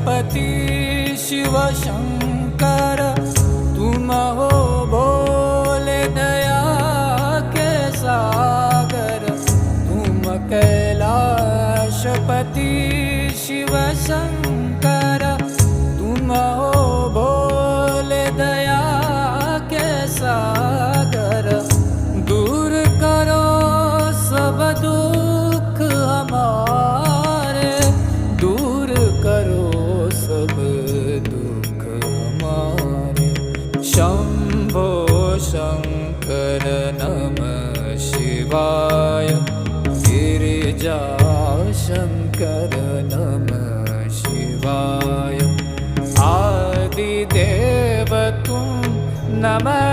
कैलाशपति शिव शंकर तुम हो भोले दया के सागर। तुम कैलाशपति शिव शंकर तुम हो भोले दया के सागर। दूर करो सब दुख हमारे, दूर करो सब दुख हमारे। शंभो शंकर नमः शिवाय, गिरिजा शंकर नमः शिवाय। आदिदेव तुम नमः